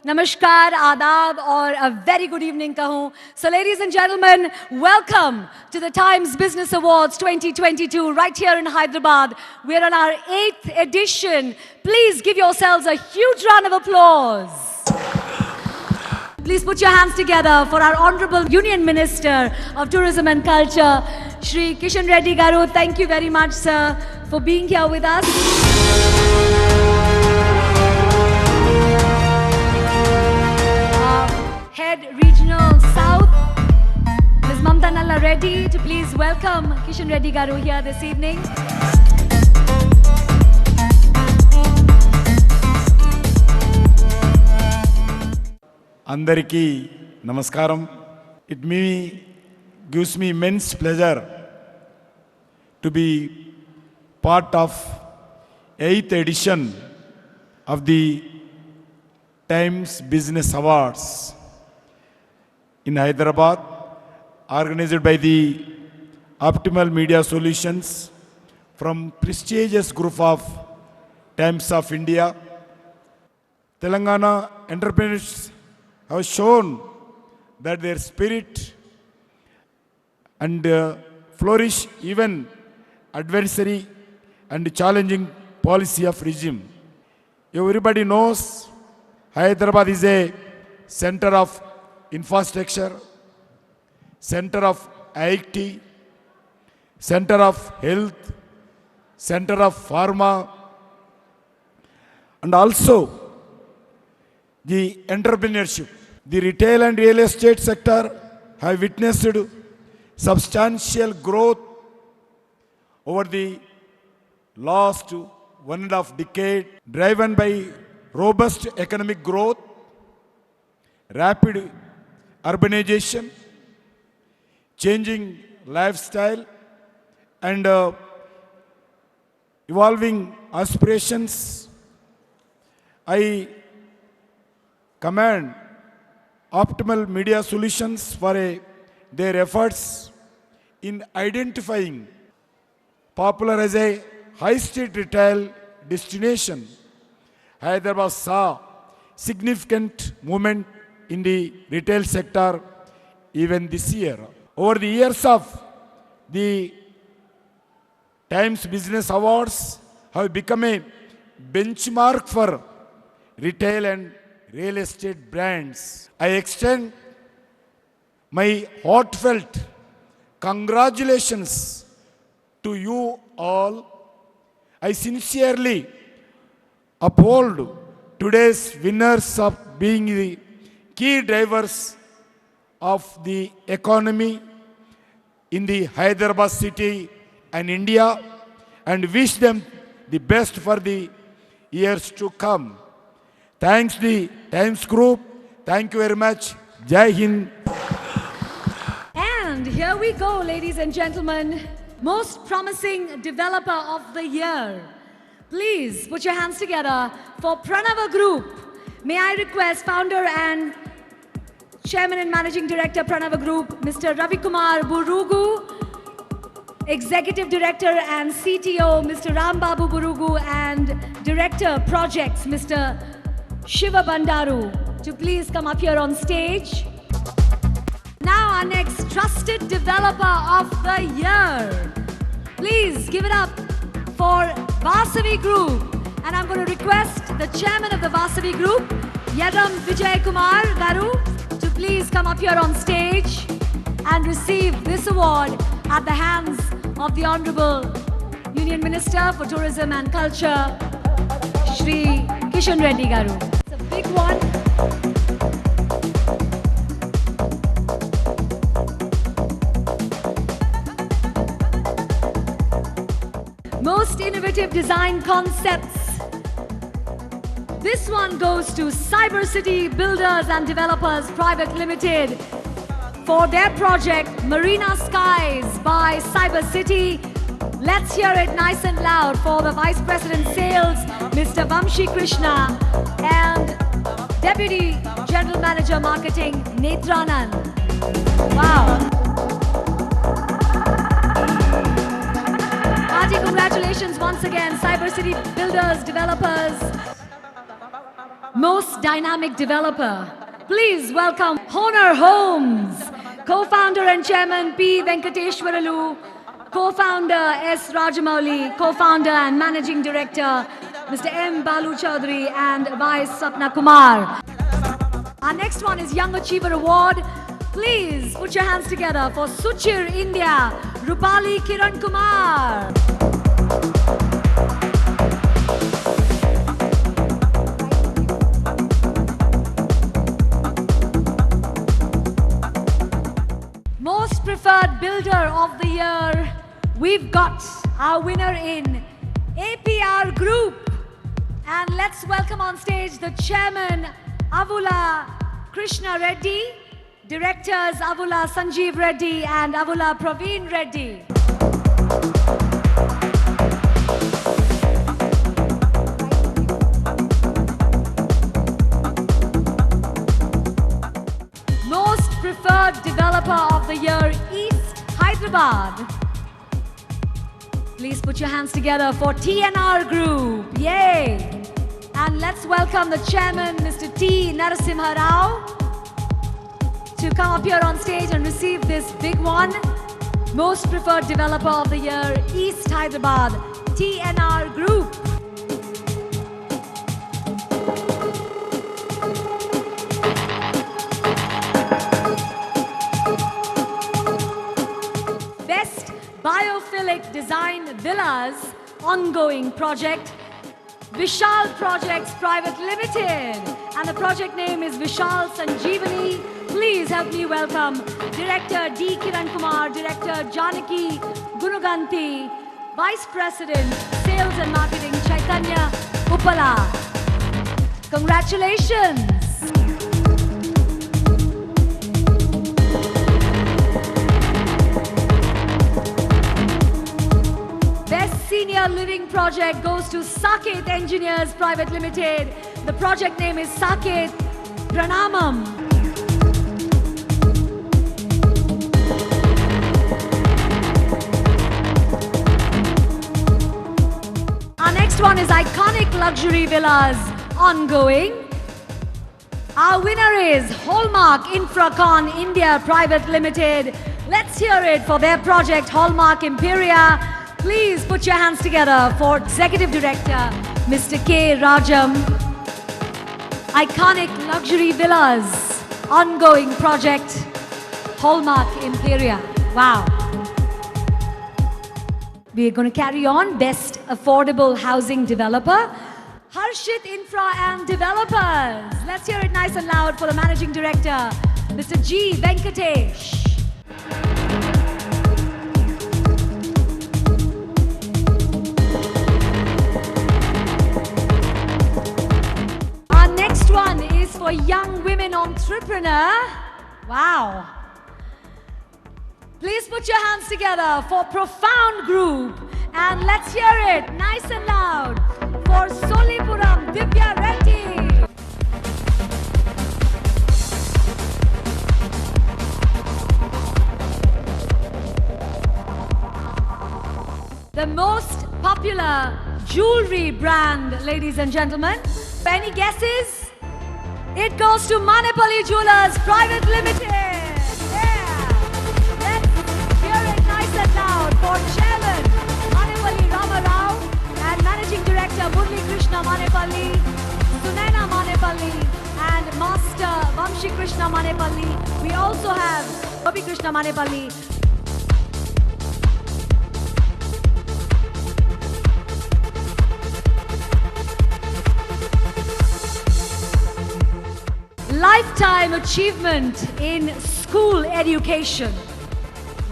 Namaskar, Adab, or a very good evening kahun. So ladies and gentlemen, welcome to the Times Business Awards 2022 right here in Hyderabad. We're on our 8th edition. Please give yourselves a huge round of applause. Please put your hands together for our Honorable Union Minister of Tourism and Culture, Shri Kishan Reddy Garu. Thank you very much, sir, for being here with us. Head Regional South, Ms. Mamta Nalla Reddy, to please welcome Kishan Reddy Garu here this evening. అందరికీ నమస్కారం. It gives me immense pleasure to be part of 8th edition of the Times Business Awards in Hyderabad, organized by the Optimal Media Solutions from prestigious group of Times of India. Telangana entrepreneurs have shown that their spirit and flourish even adversary and challenging policy of regime. Everybody knows Hyderabad is a center of infrastructure, center of IT, center of health, center of pharma, and also the entrepreneurship. The retail and real estate sector have witnessed substantial growth over the last 1.5 decades, driven by robust economic growth, rapid urbanization, changing lifestyle, and evolving aspirations. I commend Optimal Media Solutions for their efforts in identifying popular as a high-street retail destination. Hyderabad saw significant movement in the retail sector even this year. Over the years of the Times Business Awards have become a benchmark for retail and real estate brands. I extend my heartfelt congratulations to you all. I sincerely uphold today's winners of being the key drivers of the economy in the Hyderabad city and India, and wish them the best for the years to come. Thanks the Times Group. Thank you very much. Jai Hind. And here we go, ladies and gentlemen. Most promising developer of the year. Please put your hands together for Pranava Group. May I request founder and Chairman and Managing Director Pranava Group, Mr. Ravi Kumar Burugu, Executive Director and CTO, Mr. Ram Babu Burugu, and Director Projects, Mr. Shiva Bandaru, to please come up here on stage. Now our next trusted developer of the year. Please give it up for Vasavi Group. And I'm going to request the chairman of the Vasavi Group, Yadam Vijay Kumar Garu, to please come up here on stage and receive this award at the hands of the Honorable Union Minister for Tourism and Culture, Shri Kishan Reddy Garu. It's a big one. Most innovative design concepts. This one goes to Cyber City Builders and Developers Private Limited for their project Marina Skies by Cyber City. Let's hear it nice and loud for the Vice President Sales, Mr. Vamshi Krishna, and Deputy General Manager Marketing, Netranand. Wow. Congratulations once again, Cyber City Builders, Developers. most dynamic developer. Please welcome Honor Homes, co-founder and chairman P. Venkateshwaralu, co-founder S. Rajamouli, co-founder and managing director Mr. M. Balu Chaudhary and Vice Sapna Kumar. Our next one is Young Achiever Award. Please put your hands together for Suchir India, Rupali Kiran Kumar. Most Preferred Builder of the Year, we've got our winner in APR Group. And let's welcome on stage the chairman, Avula Krishna Reddy, directors Avula Sanjeev Reddy and Avula Praveen Reddy. Most Preferred Developer of the Year, East Hyderabad. Please put your hands together for TNR Group. Yay! And let's welcome the chairman, Mr. T. Narasimha Rao, to come up here on stage and receive this big one. Most Preferred Developer of the Year, East Hyderabad, TNR Group. Best Biophilic Design Villas, ongoing project, Vishal Projects Private Limited. And the project name is Vishal Sanjeevani. Please help me welcome Director D. Kiran Kumar, Director Janaki Gunuganti, Vice President, Sales and Marketing, Chaitanya Uppala. Congratulations. Best Senior Living Project goes to Saket Engineers Private Limited. The project name is Saket Pranamam. Our next one is Iconic Luxury Villas, ongoing. Our winner is Hallmark Infracon India Private Limited. Let's hear it for their project Hallmark Imperia. Please put your hands together for Executive Director, Mr. K. Rajam. Iconic Luxury Villas, ongoing project, Hallmark Imperia. Wow. We're going to carry on. Best Affordable Housing Developer, Harshit Infra and Developers. Let's hear it nice and loud for the Managing Director, Mr. G. Venkatesh. One is for Young Women Entrepreneur. Wow. Please put your hands together for Profound Group. And let's hear it nice and loud for Solipuram Divya Reddy. The most popular jewelry brand, ladies and gentlemen. Any guesses? It goes to Manipali Jewelers Private Limited. Yeah. Let's hear it nice and loud for Chairman Manipali Rama Rao and Managing Director Murli Krishna Manipali, Sunaina Manipali and Master Vamshi Krishna Manipali. We also have Gopi Krishna Manipali. Lifetime Achievement in School Education.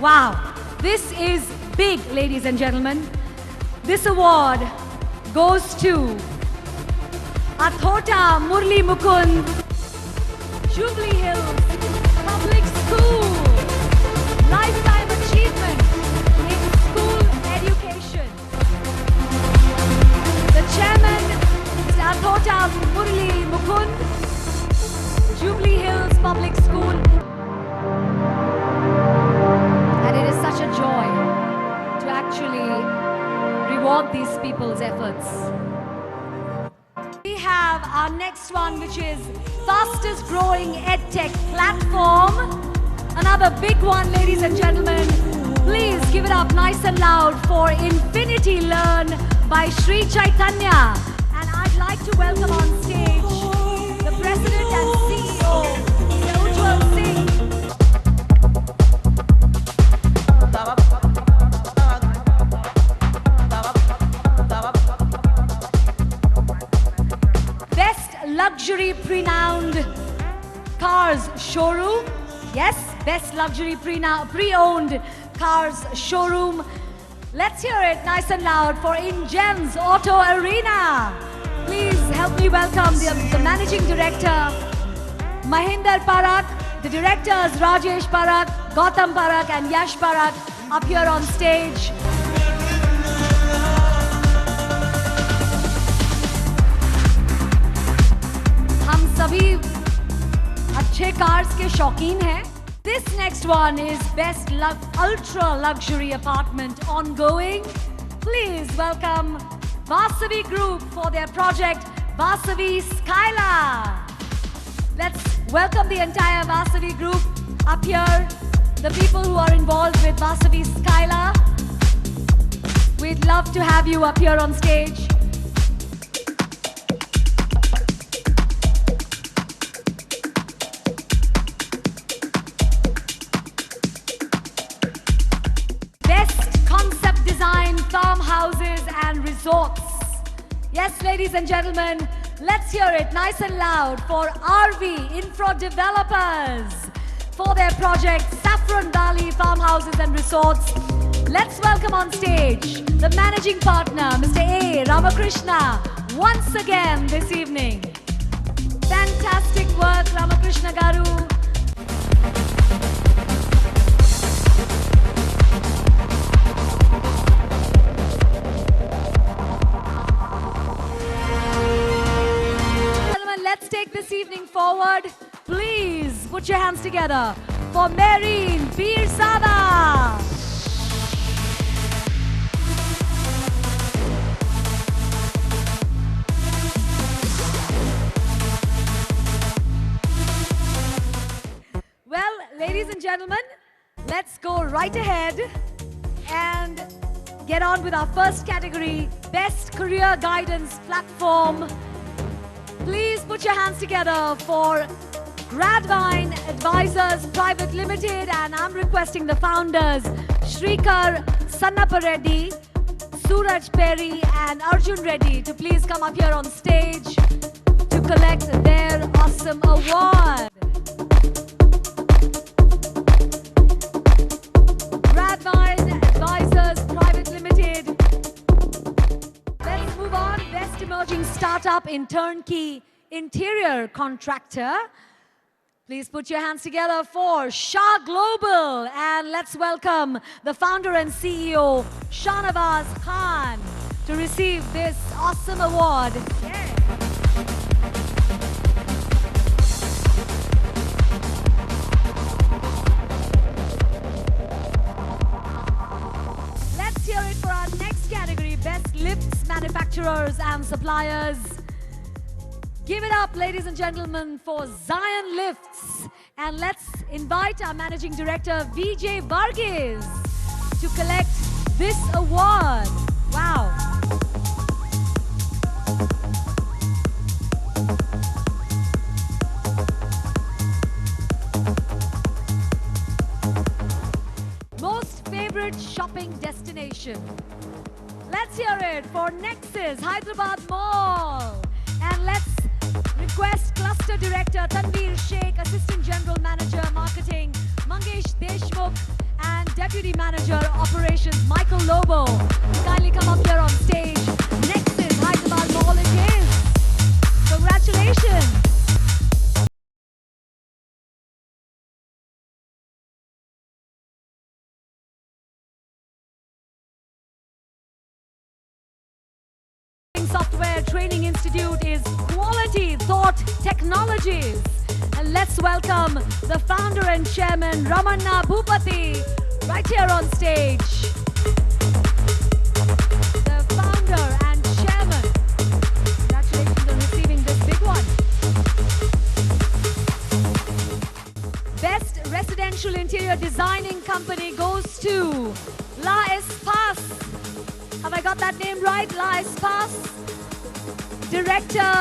Wow, this is big, ladies and gentlemen. This award goes to Athota Murli Mukund, Jubilee Hills Public School. Lifetime Achievement in School Education. The chairman, Mr. Athota Murli Mukund, Jubilee Hills Public School. And it is such a joy to actually reward these people's efforts. We have our next one, which is fastest growing edtech platform. Another big one, ladies and gentlemen. Please give it up nice and loud for Infinity Learn by Sri Chaitanya. And I'd like to welcome on stage the President and CEO, Mr. Ujjwal Singh. Best luxury pre-owned cars showroom. Yes, best luxury pre-owned cars showroom. Let's hear it nice and loud for InGems Auto Arena. Please help me welcome the Managing Director, Mahinder Parak, the Directors Rajesh Parak, Gautam Parak and Yash Parak up here on stage. हम सभी अच्छे cars के शौकीन हैं. This next one is best ultra luxury apartment ongoing. Please welcome Vasavi Group for their project Vasavi Skyla. Let's welcome the entire Vasavi Group up here. The people who are involved with Vasavi Skyla. We'd love to have you up here on stage. Farmhouses and resorts. Yes, ladies and gentlemen, let's hear it nice and loud for RV Infra Developers for their project Saffron Valley Farmhouses and Resorts. Let's welcome on stage the managing partner, Mr. A. Ramakrishna, once again this evening. Fantastic work, Ramakrishna Garu. Let's take this evening forward. Please put your hands together for Marine Pirzada. Well, ladies and gentlemen, let's go right ahead and get on with our first category, Best Career Guidance Platform. Please put your hands together for Gradvine Advisors Private Limited, and I'm requesting the founders Shrikar Sannappa Reddy, Suraj Perry and Arjun Reddy to please come up here on stage to collect their awesome award. Gradvine Advisors Private Limited. Let's move on. Best Emerging Startup in Turnkey Interior Contractor. Please put your hands together for Shah Global. And let's welcome the founder and CEO, Shahnawaz Khan, to receive this awesome award. Yeah. Let's hear it for our next category, Best Lifts Manufacturers and Suppliers. Give it up, ladies and gentlemen, for Zion Lifts. And let's invite our Managing Director, Vijay Varghese, to collect this award. Wow. Most favorite shopping destination. Let's hear it for Nexus Hyderabad Mall. And let's request Cluster Director Tanveer Sheikh, Assistant General Manager Marketing Mangesh Deshmukh, and Deputy Manager Operations Michael Lobo to kindly come up here on stage. Nexus Hyderabad Mall it is. Congratulations. Software Training Institute is Quality Thought Technologies. And let's welcome the founder and chairman, Ramanna Bhupati, right here on stage. The founder and chairman. Congratulations on receiving this big designing company goes to La Espace. Have I got that name right? La Espace. Director,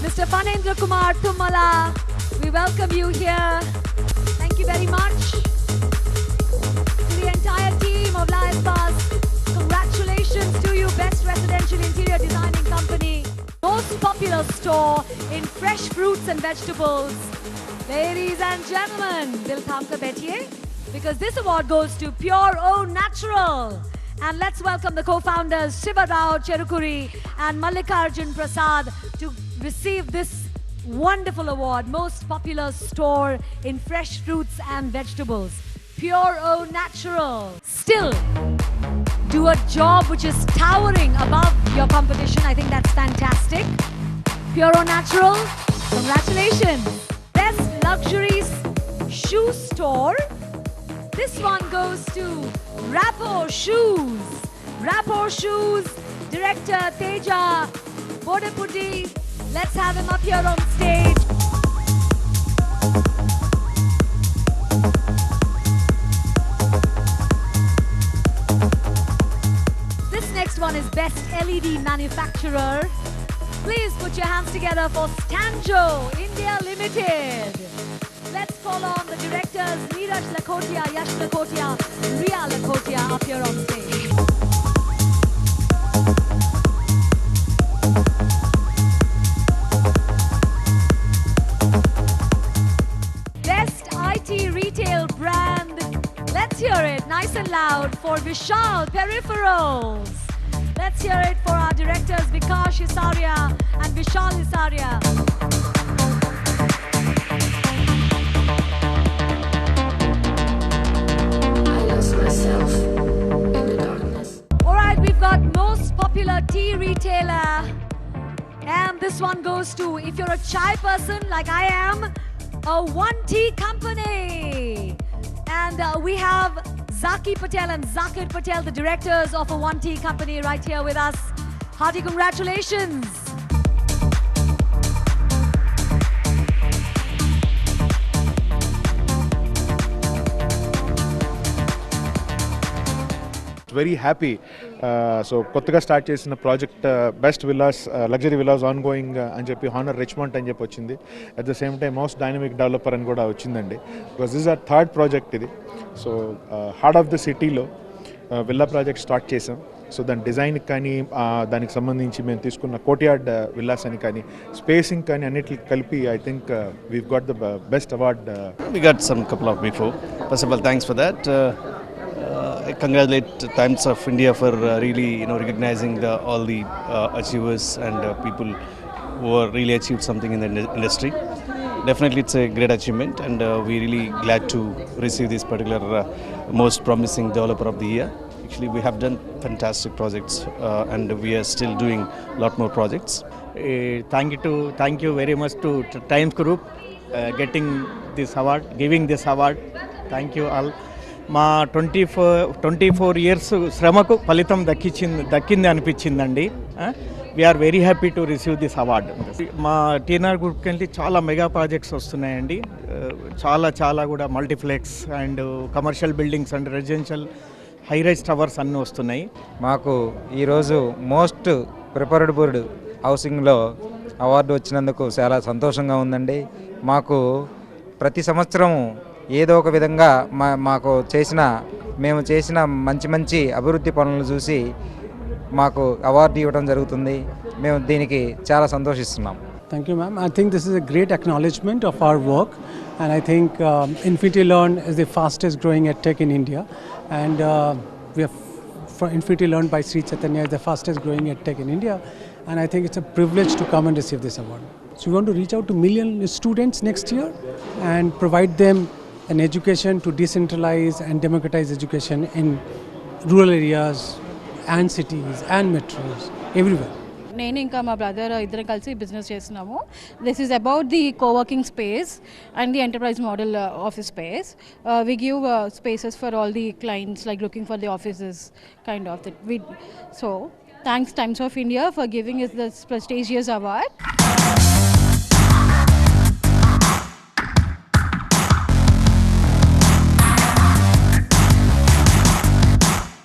Mr. Phanendra Kumar Tummala. We welcome you here. Thank you very much. To the entire team of La Espace, congratulations to you, Best Residential Interior Designing Company. Most popular store in fresh fruits and vegetables. Ladies and gentlemen, dil tham kar baithiye, because this award goes to Pure O Natural. And let's welcome the co-founders Shiva Rao Cherukuri and Mallikarjun Prasad to receive this wonderful award, Most Popular Store in Fresh Fruits and Vegetables. Pure O Natural. Still do a job which is towering above your competition. I think that's fantastic. Pure O Natural, congratulations. Best Luxury Shoe Store. This one goes to Rapport Shoes. Rapport Shoes, Director Teja Bodeputti. Let's have him up here on stage. This next one is Best LED Manufacturer. Please put your hands together for Stanjo India Limited. Let's call on the directors Neeraj Lakhotia, Yash Lakhotia, Riya Lakhotia up here on stage. Best IT Retail Brand. Let's hear it nice and loud for Vishal Peripherals. Let's hear it for our directors Vikash Hisaria and Vishal Hisaria. Alright, we've got Most Popular Tea Retailer. And this one goes to, if you're a chai person like I am, a One Tea Company. And we have Zaki Patel and Zakir Patel, the directors of a One Tea Company, right here with us. Hearty congratulations. Very happy. So కొత్తగా start చేసిన project best villas luxury villas on going అని చెప్పి honour Richmond అని చెప్పి వచ్చింది. At the same time most dynamic developer అని కూడా వచ్చిందండి. Because this or third project ఇది. సో హార్ట్ ఆఫ్ ద సిటీలో విల్లా ప్రాజెక్ట్ స్టార్ట్ చేసాం. సో దాని డిజైన్కి కానీ దానికి సంబంధించి మేము తీసుకున్న కోర్ట్యార్డ్ విల్లాస్ అని కానీ స్పేసింగ్ కానీ అన్నిటికి కలిపి I think weave got the best award. We got some couple of before. First of all, thanks for that. I congratulate Times of India for really recognizing all the achievers and people who are really achieved something in the industry. Definitely it's a great achievement and we're really glad to receive this particular most promising developer of the year. Actually we have done fantastic projects and we are still doing a lot more projects. Thank you very much to Times Group getting this award, giving this award. Thank you all. మా 24 years శ్రమకు ఫలితం దక్కింది అనిపించిందండి. We are very happy to receive this award. మా TNR గ్రూప్కి వెళ్ళి చాలా mega projects వస్తున్నాయండి. చాలా కూడా multiplex and commercial buildings and residential high rise towers అన్నీ వస్తున్నాయి. మాకు ఈరోజు మోస్ట్ ప్రిఫర్డ్ బోర్డ్ హౌసింగ్లో అవార్డు వచ్చినందుకు చాలా సంతోషంగా ఉందండి. మాకు ప్రతి సంవత్సరం ఏదో ఒక విధంగా మేము చేసిన మంచి అభివృద్ధి పనులను చూసి మాకు అవార్డు ఇవ్వడం జరుగుతుంది. మేము దీనికి చాలా సంతోషిస్తున్నాం. Thank you, ma'am. I think this is a great acknowledgement of our work, and I think Infinity Learn is the fastest growing edtech in India, and we have Infinity Learn by Sri Chaitanya is the fastest growing edtech in India, and I think it's a privilege to come and receive this award. So we want to reach out to million students next year and provide them an education to decentralize and democratize education in rural areas and cities and metros everywhere. నేను ఇంకా మా brother ఇద్దరం కలిసి business చేస్తున్నాము. This is about the coworking space and the enterprise model office space. We give spaces for all the clients like looking for the offices kind of that. So thanks Times of India for giving us this prestigious award.